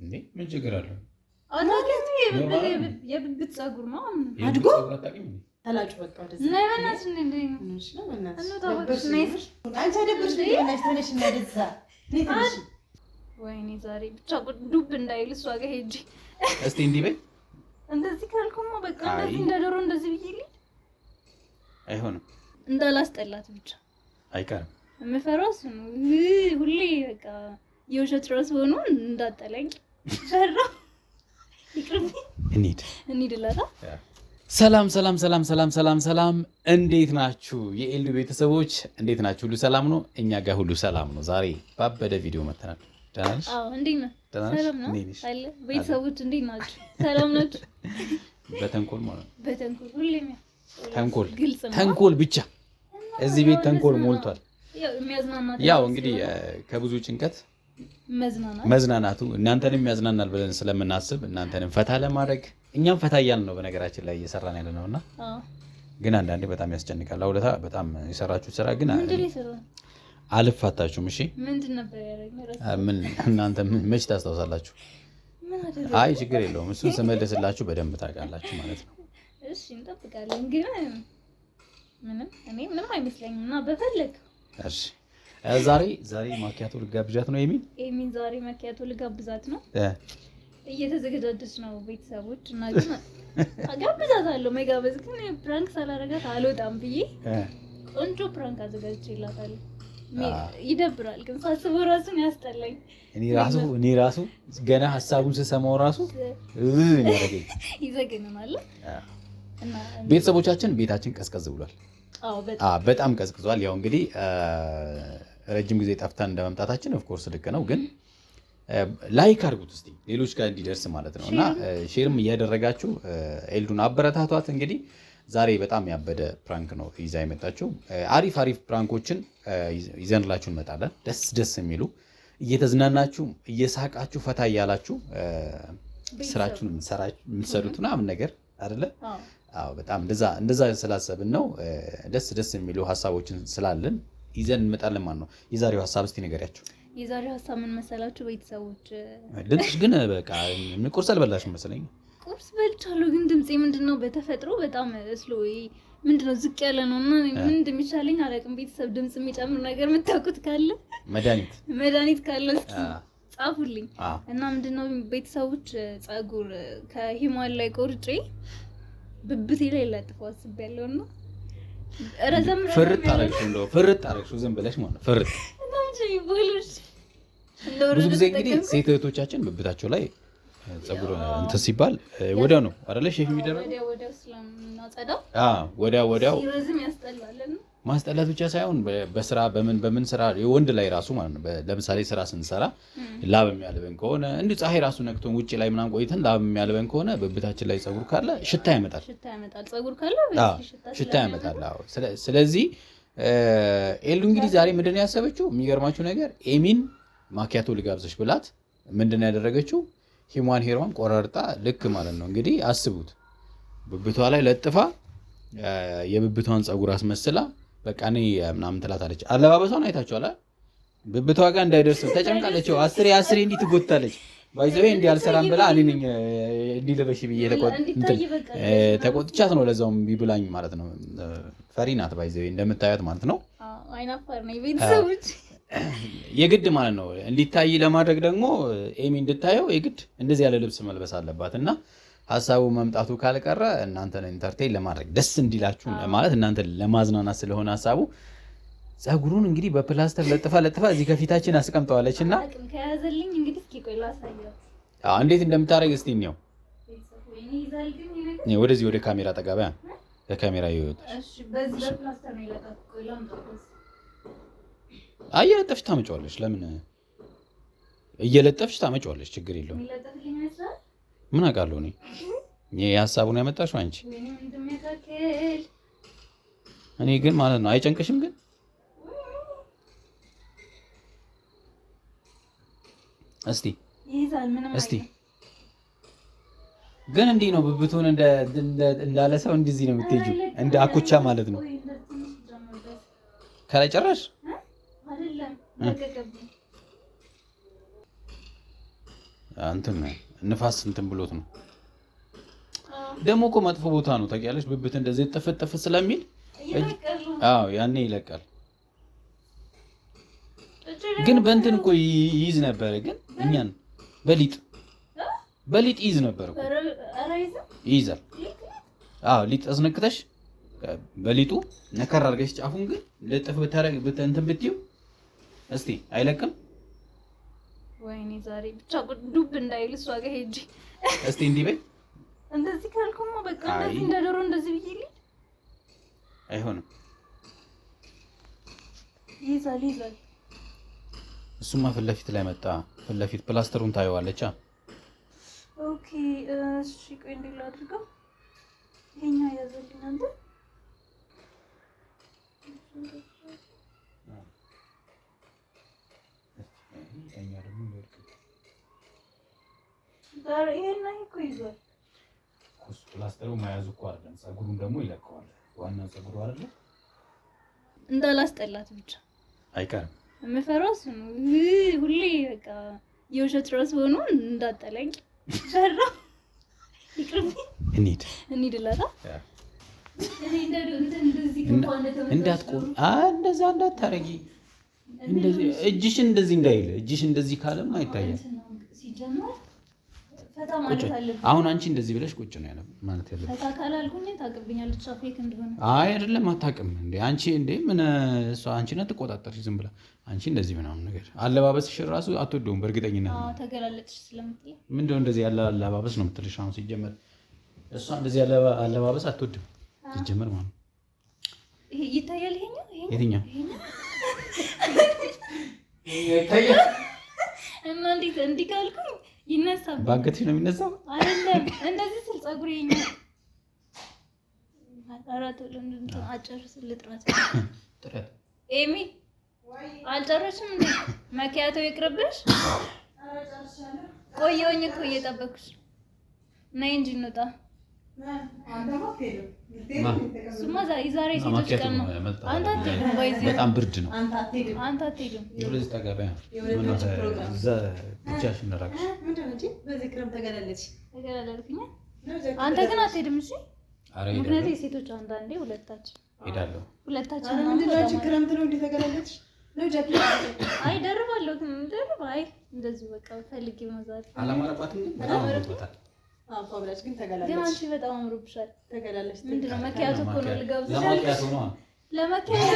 እንዴ ምን ችግር አለው? አላውቅም። የብብት ፀጉር ነው አድጎ ተላጭ በቃ ወደዛ ነው በእናትሽ እንዴ ነው ነው በእናትሽ ነው ታውቂሽ ነሽ አንቺ አደብርሽ ቢሆንሽ ተነሽ እና ደዛ ነሽ። ወይኔ ዛሬ ብቻ ዱብ እንዳይል እሷ ጋር ሄጂ እስቲ እንዲህ በይ። እንደዚህ ካልኩማ በቃ እንደዚህ እንደዶሮ እንደዚህ ብዬልኝ አይሆንም። እንዳላስጠላት ብቻ አይቀርም። የምፈራው እሱ ነው። ሁሌ በቃ የውሸት ራስ ሆኖ እንዳጠለኝ ፈራው። ይቅርብ እንሂድ እላታ። ሰላም ሰላም ሰላም ሰላም ሰላም ሰላም፣ እንዴት ናችሁ የኤልዱ ቤተሰቦች? እንዴት ናችሁ? ሁሉ ሰላም ነው? እኛ ጋር ሁሉ ሰላም ነው። ዛሬ ባበደ ቪዲዮ መተናል። ደህና ነሽ? አዎ። እንዴት ነህ? ሰላም ነው አለ። ቤተሰቦች እንዴት ናችሁ? ሰላም ናችሁ? በተንኮል ማለት ነው። በተንኮል ሁሌም ተንኮል ግልጽ ነው። ተንኮል ብቻ እዚህ ቤት ተንኮል ሞልቷል። ያው እንግዲህ ከብዙ ጭንቀት መዝናናቱ እናንተንም ያዝናናል ብለን ስለምናስብ እናንተንም ፈታ ለማድረግ እኛም ፈታ እያልን ነው በነገራችን ላይ እየሰራን ያለ ነውና፣ ግን አንዳንዴ በጣም ያስጨንቃል። አውለታ በጣም የሰራችሁት ስራ ግን አልፋታችሁም። እሺ ምንድን ነበር ያደረግነው? ምን እናንተ መች ታስታውሳላችሁ? አይ ችግር የለውም እሱን ስመልስላችሁ በደንብ ታውቃላችሁ ማለት ነው። እሺ እንጠብቃለን። ግን ምንም አይመስለኝም እና በፈለግ እሺ ዛሬ ማኪያቶ ልጋብዣት ነው። ኤሚን ዛሬ ማኪያቶ ልጋብዛት ነው። እየተዘገጃጀች ነው ቤተሰቦች እና ግን አጋብዛታለሁ። መጋበዝ ግን ፕራንክ ሳላረጋት አልወጣም ብዬ ቆንጆ ፕራንክ አዘጋጅቼላታለሁ። ይደብራል ግን ሳስበው ራሱን ያስጠላኝ። እኔ ራሱ ገና ሀሳቡን ስሰማው ራሱ ያረገኝ ይዘግንናል። እና ቤተሰቦቻችን ቤታችን ቀዝቀዝ ብሏል። በጣም ቀዝቅዟል። ያው እንግዲህ ረጅም ጊዜ ጠፍተን እንደመምጣታችን ኦፍኮርስ ልክ ነው፣ ግን ላይክ አድርጉት እስቲ ሌሎች ጋር እንዲደርስ ማለት ነው። እና ሼርም እያደረጋችሁ ኤልዱን አበረታቷት። እንግዲህ ዛሬ በጣም ያበደ ፕራንክ ነው ይዛ የመጣችው። አሪፍ ፕራንኮችን ይዘንላችሁ እንመጣለን። ደስ የሚሉ እየተዝናናችሁ እየሳቃችሁ ፈታ እያላችሁ ስራችሁን የምትሰሩት ምናምን ነገር አይደለ? አዎ በጣም እንደዛ ስላሰብን ነው። ደስ የሚሉ ሀሳቦችን ስላለን ይዘን እንመጣለን ማለት ነው። የዛሬው ሀሳብ እስቲ ንገሪያቸው። የዛሬው ሀሳብ ምን መሰላችሁ ቤተሰቦች? ድምፅሽ ግን በቃ ቁርስ አልበላሽም መሰለኝ። ቁርስ በልቻለሁ፣ ግን ድምፄ ምንድነው በተፈጥሮ በጣም ስሎ ምንድነው ዝቅ ያለ ነው እና ምን እንደሚሻለኝ አላውቅም። ቤተሰብ ድምፅ የሚጨምር ነገር የምታውቁት ካለ መድኃኒት ካለ እስኪ ጻፉልኝ። እና ምንድነው ቤተሰቦች ፀጉር ከሂማን ላይ ቆርጬ ብብቴ ላይ ላጥፋው አስቤያለሁና ፍርጥ አረግሽው ዝም ብለሽ ማለት ፍርጥ። ብዙ ጊዜ እንግዲህ ሴት እህቶቻችን ብብታቸው ላይ ፀጉር እንትን ሲባል ወዲያው ነው አይደለ ሼፍ የሚደረገው። ወዲያው ማስጠላት ብቻ ሳይሆን በስራ በምን ስራ የወንድ ላይ ራሱ ማለት ነው። ለምሳሌ ስራ ስንሰራ ላብ የሚያልበን ከሆነ እንዲሁ ፀሐይ ራሱ ነክቶን ውጭ ላይ ምናምን ቆይተን ላብ የሚያልበን ከሆነ በብብታችን ላይ ፀጉር ካለ ሽታ ያመጣል። ሽታ ያመጣል። ስለዚህ ኤልዱ እንግዲህ ዛሬ ምንድን ነው ያሰበችው? የሚገርማችሁ ነገር ኤሚን ማኪያቶ ልጋብዘሽ ብላት ምንድን ነው ያደረገችው? ሂማን ሄሯን ቆራርጣ ልክ ማለት ነው እንግዲህ አስቡት፣ ብብቷ ላይ ለጥፋ የብብቷን ፀጉር አስመስላ በቃ እኔ ምናምን ትላታለች። አለባበሷን አይታችኋል። ብብቷ ጋር እንዳይደርስ ተጨንቃለች። አስሬ እንዲህ ትጎታለች። ባይዘዌ እንዲህ አልሰራም ብላ እኔ ነኝ እንዲህ ልበሽ ብዬ ተቆጥቻት ነው። ለዛውም ቢብላኝ ማለት ነው። ፈሪ ናት ባይዘዌ እንደምታያት ማለት ነው። አይናፋር ነው ቤተሰቦች የግድ ማለት ነው። እንዲታይ ለማድረግ ደግሞ ኤሚ እንድታየው የግድ እንደዚህ ያለ ልብስ መልበስ አለባት እና ሀሳቡ መምጣቱ ካልቀረ እናንተን ኢንተርቴይን ለማድረግ ደስ እንዲላችሁ ማለት እናንተ ለማዝናናት ስለሆነ ሀሳቡ ፀጉሩን እንግዲህ በፕላስተር ለጥፋ እዚህ ከፊታችን አስቀምጠዋለች እና ከያዘልኝ እንግዲህ እስኪ ቆይ ላሳየው እንዴት እንደምታደርግ እስቲ እንየው። ወደዚህ ወደ ካሜራ ጠጋቢያ ለካሜራ ይወጣ። እሺ በዚህ በፕላስተር ነው ይለጣት። ቆይ ላምጣው። እየለጠፍሽ ታመጫዋለሽ። ለምን እየለጠፍሽ ታመጫዋለሽ? ችግር የለውም። ምን አውቃለሁ እኔ የሀሳቡን ያመጣሽው አንቺ። እኔ ግን ማለት ነው አይጨንቅሽም? ግን እስቲ ግን እንዲህ ነው ብብቱን እንዳለ ሰው እንደዚህ ነው የምትሄጂው፣ እንደ አኩቻ ማለት ነው። ከላይ ጨራሽ እንትን ንፋስ እንትን ብሎት ነው። ደግሞ እኮ መጥፎ ቦታ ነው ታውቂያለሽ። ብብት እንደዚህ ተፈጠፈ ስለሚል አዎ ያኔ ይለቃል። ግን በእንትን እኮ ይይዝ ነበር። ግን እኛን በሊጥ ይይዝ ነበር እኮ ይይዛል። አዎ ሊጥ አስነክተሽ በሊጡ ነከር አድርገሽ ጫፉን ግን ለጥፍ ብታረግ እንትን ብትይው እስቲ አይለቅም። ወይኔ ዛሬ ብቻ ዱብ እንዳይል እሷ ጋር ሄጂ እስቲ እንዲህ በይ። እንደዚህ ካልኩማ በቃ እንደዚህ እንደ ዶሮ እንደዚህ ብዬልኝ አይሆንም። ይዛል። እሱማ ፊት ለፊት ላይ መጣ። ፊት ለፊት ፕላስተሩን ታየዋለች። ኦኬ እሺ ቆይ እንዴት ላድርገው? ይሄኛው ያዘልኝ አንተ ፕላስተሩ መያዙ እኮ አይደለም፣ ፀጉሩን ደግሞ ይለቀዋል። ዋናው ፀጉሩ አይደለም። እንዳላስጠላት ብቻ አይቀርም። የምፈራው እሱ ነው። ሁሌ በቃ የውሸት ራስ ሆኖ እንዳጠለኝ ፈራ። እንሂድ እላታ እንዳትቆም እንደዛ እንዳታረጊ። እንደዚህ እጅሽን እንደዚህ እንዳይል እጅሽ እንደዚህ ካለም አይታያል። ሲጀመር ፈታ ማለት አለብኝ። አሁን አንቺ እንደዚህ ብለሽ ቁጭ ነው ያለው ማለት ያለብሽ። ፈታ ካላልኩኝ ታውቅብኛለች ፌክ እንደሆነ። አይ አይደለም አታውቅም እንዴ አንቺ እንዴ ምን እሷ አንቺ ነህ ትቆጣጠርሽ ዝም ብላ አንቺ እንደዚህ ምናምን ነገር አለባበስሽ ራሱ አትወደውም በእርግጠኝነት። አዎ ተገላለጥሽ ስለምትል ምንድነው እንደዚህ ያለ አለባበስ ነው የምትልሽ። አሁን ሲጀመር እሷ እንደዚህ ያለ አለባበስ አትወድም ሲጀመር ማለት ነው። ይሄ ይታያል። ይሄኛው ይታያል እና እንዲህ ካልኩኝ ይነሳል። ባንከትሽ ነው የሚነሳው አይደለም። እንደዚህ ስል ፀጉሬ ይኛል አራቱ ለምን አጨርስ ልጥራት ኤሚ አልጨረስም እንዴ? መኪያቶ ይቅርብሽ። ቆየሁኝ እኮ እየጠበኩሽ ነይ እንጂ እንውጣ። ዛሬ ሴቶች ቀን ነው። አንተ አትሄድም፣ በጣም ብርድ ነው። አንተ አትሄድም። ወደዚህ ተገበያ ብቻሽን እራቅሽ። አንተ ግን አትሄድም። እሺ ምክንያቱም የሴቶች አንዳንዴ ሁለታችን ሄዳለሁ። ሁለታችን ክረምት ነው እንዴ ተገላለጥሽ? አይ ደርባለሁ። ደርባ አይ እንደዚህ በቃ ፈልጌው ነው ዛሬ። አላማረባትም ግን በጣም አምሮባታል። አባብላሽ ግን ተገላለጥሽ። ግን አንቺ በጣም አምሮብሻል። ተገላለጥሽ። ምንድነው መኪያቱ እኮ ነው ልጋብዝሽ። ለማኪያቱ ነው ለማኪያቱ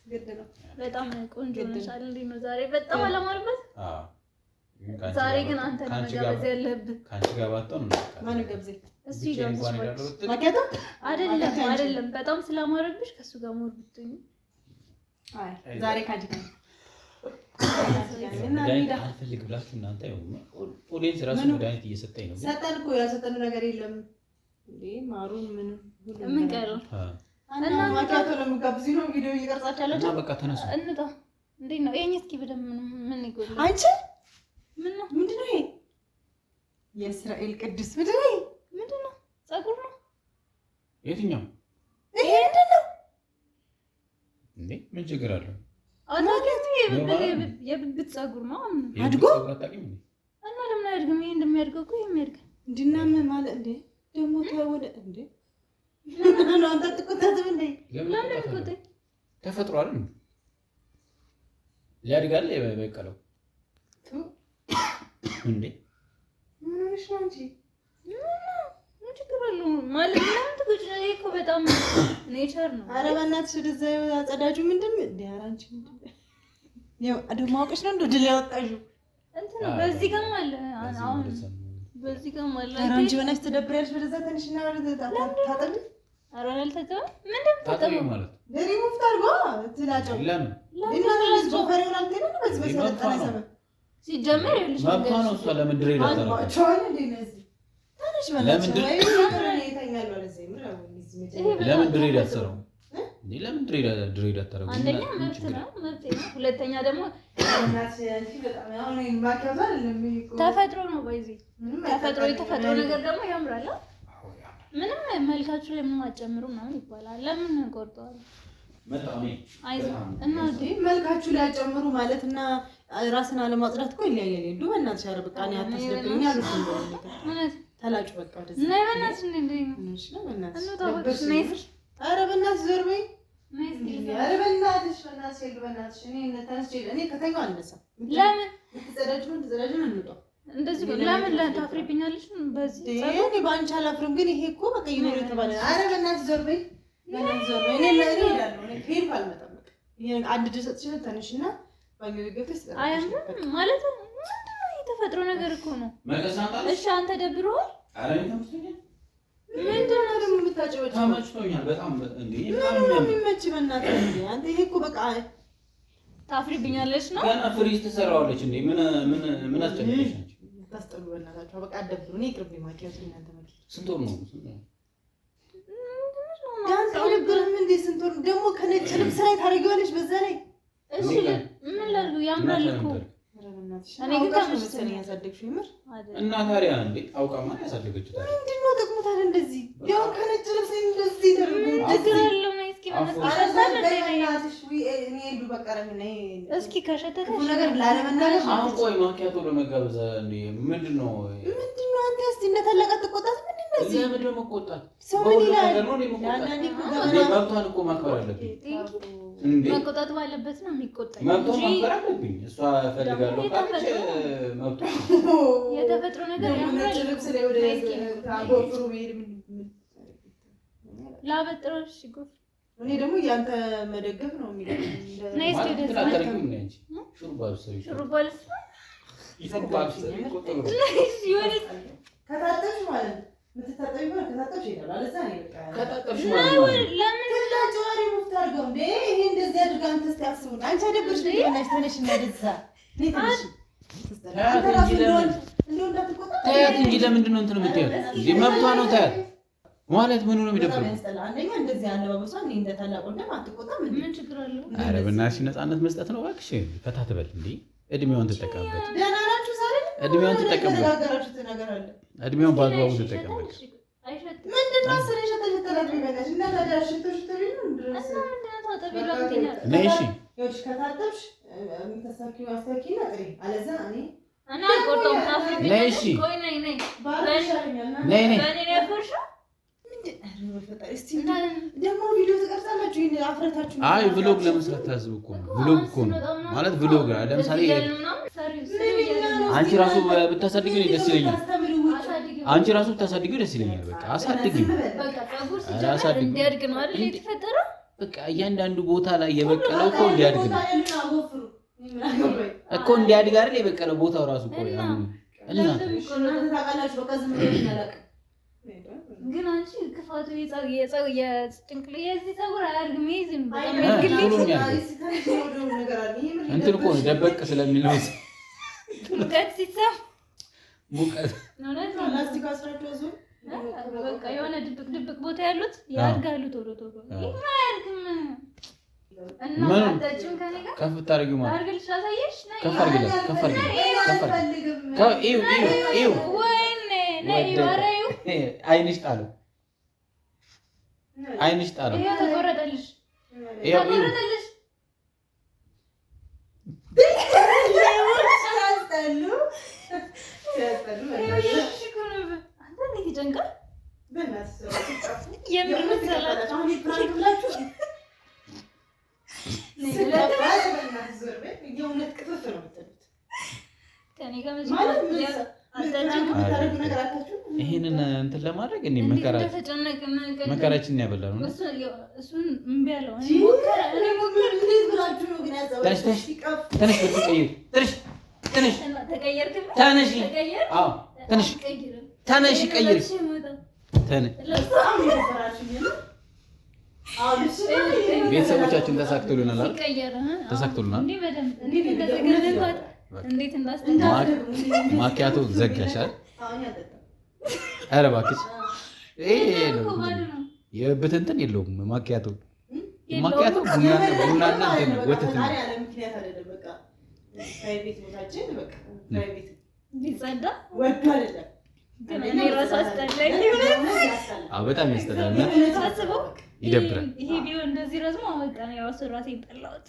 ግድ ነው። በጣም ቆንጆ ነሽ አይደል? እንዴ ነው ዛሬ በጣም አላማረባት። አዎ ዛሬ ግን አንተ ነው መጋበዝ ያለብህ። ካንቺ ጋር ባጣው ነው ማን ገብዘኝ? እሱ ይጋብዝሽ ማኪያቱ አይደለም በጣም ስላማረብሽ ከሱ ጋር ሞር ብትኝ። አይ ዛሬ ካንቺ ጋር መድኃኒት አልፈልግ ብላችሁ እናንተ ኦዲየንስ ራሱ መድኃኒት እየሰጠኝ ነው። ሰጠን እኮ ያልሰጠን ነገር የለም እንዴ ማሩን ምን ቀረው? እና ማኪያቶ ለምጋብዙ ነው ቪዲዮ እየቀርጻችሁ ያላችሁ። እና በቃ ተነሱ እንጣ። እንዴት ነው ይሄን? እስኪ በደም ምን ይጎል አንቺ ምንድነው ይሄ? የእስራኤል ቅዱስ ምንድነው? ፀጉር ነው። የትኛው? ይሄ ምንድነው እንዴ? ምን ችግር አለው? አናገት የብብት ፀጉር ነው። አድጎ እና ለምን አያድግም? ይሄ እንደሚያድገው እኮ የሚያድግ እንድናም ማለት እንዴ ደግሞ ተወደ እንዴ ነው አንተ ተቆጣጥም እንዴ? ለምን ተቆጣጥ? ተፈጥሮ አይደል ሊያድጋል የበቀለው እንዴ? ምንሽ ነው እንጂ ምን ችግር አለው ማለት ነው? ትቆጭ እኮ በጣም ኔቸር ነው። ኧረ በእናትሽ ወደዛ አጸዳጁ ምንድን እንዴ? ኧረ አንቺ ምንድን ያው ደግሞ አውቀሽ ነው ድል ያወጣሽው እንትን ነው። በዚህ ጋር አለ አሁን በዚህ ጋር አለ። ኧረ አንቺ በእናትሽ ትደብሪያለሽ። ወደዛ ትንሽና ወደዛ ታጠብ። ኧረ አልተጠበም። ምንድን ተጠበም ማለት ለሪሙቭ ታርጎ ትላጨው ለምን ለምን ዞፈሬውን አልተነ በዚህ በሰለጠነ ሰበብ ሲጀመር ይልሽ ማለት ነው። እሷ ለምን ድሬ ይላታል? አቻውን እንዴ ነዚህ ታነሽ ማለት ነው። ይተኛል ማለት ነው። ለምን ድሬ ይላታል? እንዴ ለምን ድሬ ይላታል? አንደኛ መብት ነው፣ መብት ነው። ሁለተኛ ደግሞ ተፈጥሮ ነው። በዚህ ተፈጥሮ የተፈጥሮ ነገር ደግሞ ያምራል። ምንም መልካችሁ ላይ ምንም አጨምሩ ምናምን ይባላል። ለምን ቆርጠዋል? መልካችሁ ላይ አጨምሩ ማለት እና ራስን አለማጽዳት እኮ ይለያያል። ሄዱ በእናትሽ ኧረ በቃ እኔ አታስደብሪኝ አሉት። ተላጩ በቃ ወደዚህ ነይ በእናትሽ ኧረ በእናትሽ ዞር በይ። ኧረ በእናትሽ በእናትሽ እኔ ከተኛው አልነሳም። ለምን ትጸዳጅን እንውጣ እንደዚህ ለምን ታፍሪብኛለሽ? በዚህ እኔ በአንቺ አላፍርም፣ ግን ይሄ እኮ በቃ ይኖር የተባለ ኧረ በእናትሽ ዞር በይ። በእናትሽ ዞር በይ። እኔ እሄዳለሁ። እኔ ከሄድኩ አልመጣም። በቃ አንድ ድረስ ሰጥቼ ተነሽና ባኞ ገብተሽ አያምርም ማለት ነው። የተፈጥሮ ነገር እኮ ነው። እሺ አንተ ደብሮሃል? ምንድን ነው ደግሞ የምታጨበጭበው? ተመችቶኛል በጣም እንዴ። ምንም የሚመች በእናትህ እንዴ አንተ። ይሄ እኮ በቃ ታፍሪብኛለሽ ነው። ገና ፍሪዝ ትሰራዋለች እንዴ? ምን አስጨነቀሽ? ታስጠሉ በእናታችሁ። በቃ አደብሩ። እኔ ቅርብ ማኪያቱ እናንተ ማለት ስንት ወር ነው? ዳንስ አይደብርም እንዴ? ስንት ወር ደግሞ ከነጭ ልብስ ላይ ታደርጊዋለሽ በዛ ላይ። እሺ ምን ላድርግ? ያምራል እኮ እኔ ግን ተመችቶኝ ያሳደግሽው ይምር እና ታዲያ እንዴ አውቃማ ያሳደገችው ታዲያ ምንድን ነው ጥቅሙ ታዲያ? እንደዚህ ያው ከነጭ ልብስ እንደዚህ ተደርጎ እግራለሁ ነው። እስኪ እስኪ ከሸተተ ነገር ላለመናገር አሁን ቆይ ማኪያቶ ለመጋበዝ ምንድን ነው አንተ እስቲ እንደተለቀ ትቆጣት ምንድን ነው እዚህ ለምን ደግሞ ቆጣት? ሰው ምን ይላል? መብቷን እኮ ማክበር አለብኝ። መቆጣት ባለበት ነው የሚቆጣኝ። መብቷን ማክበር አለብኝ። እሷ ፈልጋለሁ ካለች መብቷ የተፈጥሮ ነገር ያምራል። ልብስ ላይ ወደ ታጎፍሩ ሄድ ላበጥሮሽ ጎፍ እኔ ደግሞ ያንተ መደገፍ ነው የሚለው ነይስ ወደ ታደርጉ ምን እንጂ ሹሩባልስ ከታጠብሽ ማለት ነው የምትታጠቢ ማለት ከታጠብሽ ይላል አለዛ ነው በቃ ከታጠብሽ ለምን ተላጨዋሪ ሙፍታርገው እንዴ ይሄ እንደዚህ አድርጋ አንተ እስቲ አስቡ። አንቺ አደብርሽ ልጅ ተነሽ እና ደዛ ነይሽ ታያት እንጂ ለምንድን ነው እንትን የምትያት? እዚህ መብቷ ነው። ታያት ማለት ምኑ ነው የሚደብረው? አንደኛ እንደዚህ አለባበሷ እንዴ እንደ ታላቅ ወንድም አትቆጣም እንዴ? ምን ችግር አለው? ኧረ በእናትሽ ነፃነት መስጠት ነው እባክሽ። ፈታ ትበል እንዴ። እድሜዋን ትጠቀምበት። ደህና ናችሁ ዛሬ? እድሜዋን ትጠቀምበት። ተነጋገራችሁት ነገር አለ። እድሜዋን በአግባቡ ትጠቀምበት። ምንድን ነው ስለ ሸተሸተላት ቢመጣሽ እና ታዲያ ሽቶሽቶሪ ነው ድረስ ነይ እሺ ይኸውልሽ ከታጠብሽ የምታሳኪው አስተካኪና ጥሪ አለዛ እኔ እና ቆርጦም ታፍሪ ነይ እሺ ቆይ ነይ ነይ በኔ ያፈርሽ ደግሞ ቪዲዮ ትቀርጻላችሁ። ይሄን አፍረታችሁ አይ ቭሎግ ለመስራት ታዝብ እኮ ነው። ቭሎግ እኮ ነው ማለት ቭሎግ ለምሳሌ አንቺ ራሱ ብታሳድጊው ደስ ይለኛል። አንቺ ራሱ ብታሳድጊው ደስ ይለኛል። በቃ አሳድጊው። በቃ አሳድጊው እንዲያድግ ነው አይደል የተፈጠረው? በቃ እያንዳንዱ ቦታ ላይ የበቀለው እኮ እንዲያድግ ነው እኮ እንዲያድግ አይደል የበቀለው ቦታው ራሱ እኮ እና ታውቃላችሁ። በቃ ዝም ብለን እናላቅ ግን አንቺ ክፋቱ የጭንቅል የዚህ ፀጉር አያድግም። ይዝም በጣም ያግልኝ እንትን እኮ ነው ደበቅ ስለሚል ነው። ሙቀት ሲሰማ ሙቀት ላስቲክ አስራችሁ ያዙ። በቃ የሆነ ድብቅ ቦታ ያሉት ያድጋሉ ቶሎ አያድግም። እና አታጭም ከኔ ጋር ከፍ ታርጊው ማለት አድርግልሽ አሳየሽ ነይ ከፍ አድርጊው ወይኔ ነይ ወሬው አይንሽ ጣለው ይሄ ተቆረጠልሽ ተቆረጠልሽ ይሄንን እንትን ለማድረግ እኔ መከራችንን ያበላል ነው። እሱን እምቢ አለው። ተነሽ ቀይር ቤተሰቦቻችን ተሳክቶልናል። ማኪያቶ ዘጋሻል። ኧረ እባክሽ የብት እንትን የለውም ማኪያቶ ቡናና ወተት ነው። በጣም ያስጠላል። ይደብራል። ይሄ ቢሆን እንደዚህ ረዝሞ በቃ ነው ያው ራሴን ጠላሁት።